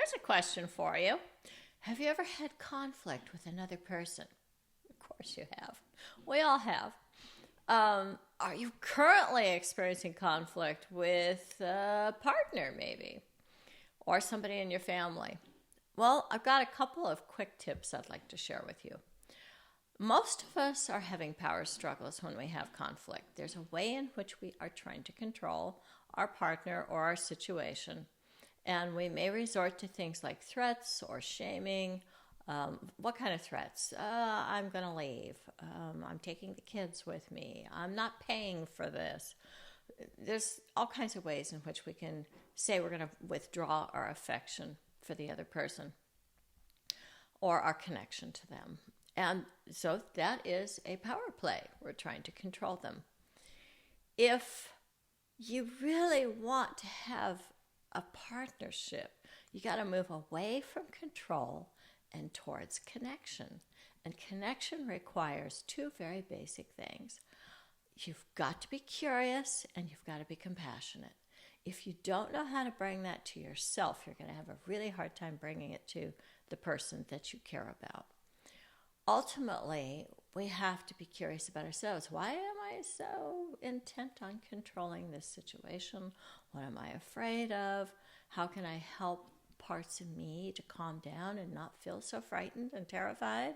here's a question for you. Have you ever had conflict with another person? Of course you have. We all have. Are you currently experiencing conflict with a partner, maybe, or somebody in your family? Well, I've got a couple of quick tips I'd like to share with you. Most of us are having power struggles when we have conflict. There's a way in which we are trying to control our partner or our situation, and we may resort to things like threats or shaming. What kind of threats? I'm going to leave. I'm taking the kids with me. I'm not paying for this. There's all kinds of ways in which we can say we're going to withdraw our affection for the other person or our connection to them. And so that is a power play. We're trying to control them. If you really want to have a partnership, you got to move away from control and towards connection. And connection requires two very basic things. You've got to be curious and you've got to be compassionate. If you don't know how to bring that to yourself, you're going to have a really hard time bringing it to the person that you care about. Ultimately, we have to be curious about ourselves. Why am I so intent on controlling this situation? What am I afraid of? How can I help parts of me to calm down and not feel so frightened and terrified?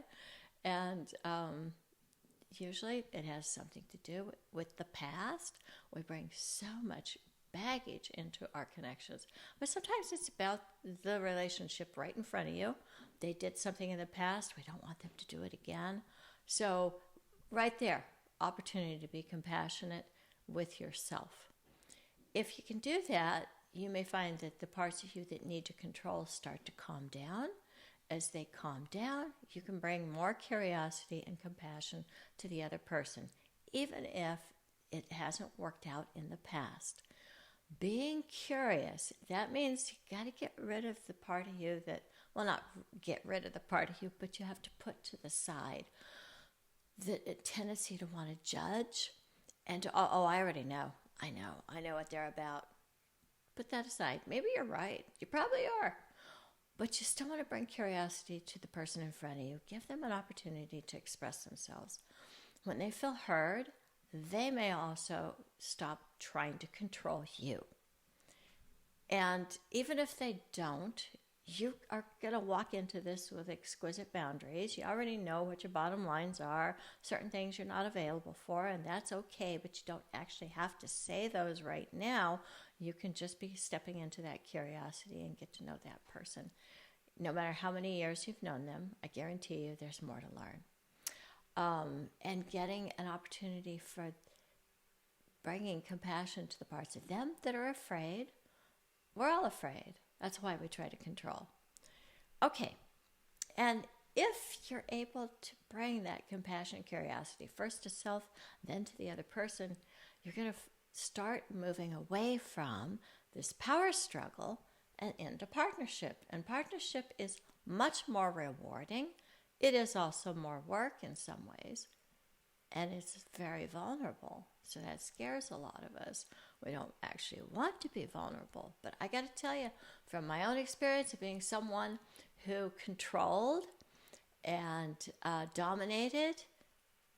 And usually it has something to do with the past. We bring so much baggage into our connections. But sometimes it's about the relationship right in front of you. They did something in the past. We don't want them to do it again. So right there, opportunity to be compassionate with yourself. If you can do that, you may find that the parts of you that need to control start to calm down. As they calm down, you can bring more curiosity and compassion to the other person, even if it hasn't worked out in the past. Being curious, that means you got to get rid of the part of you that, well, not get rid of the part of you, but you have to put to the side the tendency to want to judge and to, oh, I already know. I know what they're about. Put that aside. Maybe you're right. You probably are. But you still want to bring curiosity to the person in front of you. Give them an opportunity to express themselves. When they feel heard, they may also stop trying to control you. And even if they don't, you are going to walk into this with exquisite boundaries. You already know what your bottom lines are, certain things you're not available for, and that's okay, but you don't actually have to say those right now. You can just be stepping into that curiosity and get to know that person. No matter how many years you've known them, I guarantee you there's more to learn. And getting an opportunity for bringing compassion to the parts of them that are afraid. We're all afraid. That's why we try to control. Okay, and if you're able to bring that compassion and curiosity first to self, then to the other person, you're going to start moving away from this power struggle and into partnership. And partnership is much more rewarding. It is also more work in some ways, and it's very vulnerable. So that scares a lot of us. We don't actually want to be vulnerable. But I got to tell you, from my own experience of being someone who controlled and dominated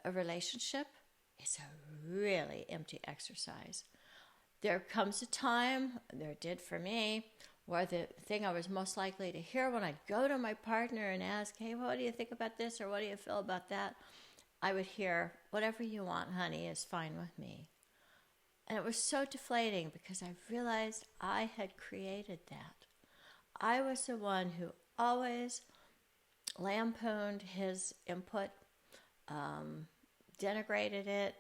a relationship, it's a really empty exercise. There comes a time, there did for me, where the thing I was most likely to hear when I'd go to my partner and ask, hey, what do you think about this, or what do you feel about that? I would hear, whatever you want, honey, is fine with me. And it was so deflating because I realized I had created that. I was the one who always lampooned his input, denigrated it,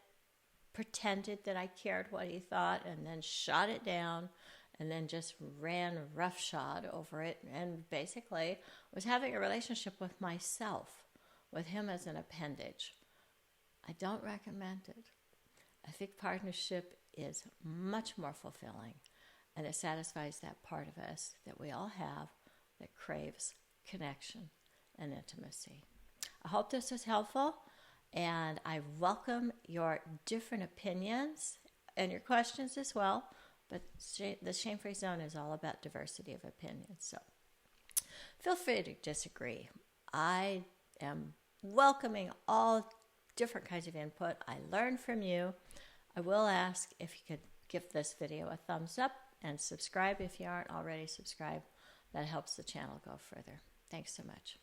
pretended that I cared what he thought, and then shot it down, and then just ran roughshod over it, and basically was having a relationship with myself, with him as an appendage. I don't recommend it. I think partnership is much more fulfilling, and it satisfies that part of us that we all have that craves connection and intimacy. I hope this was helpful, and I welcome your different opinions and your questions as well, but the Shame-Free Zone is all about diversity of opinions. So Feel free to disagree. I am welcoming all different kinds of input. I learn from you. I will ask if you could give this video a thumbs up and subscribe if you aren't already subscribed. That helps the channel go further. Thanks so much.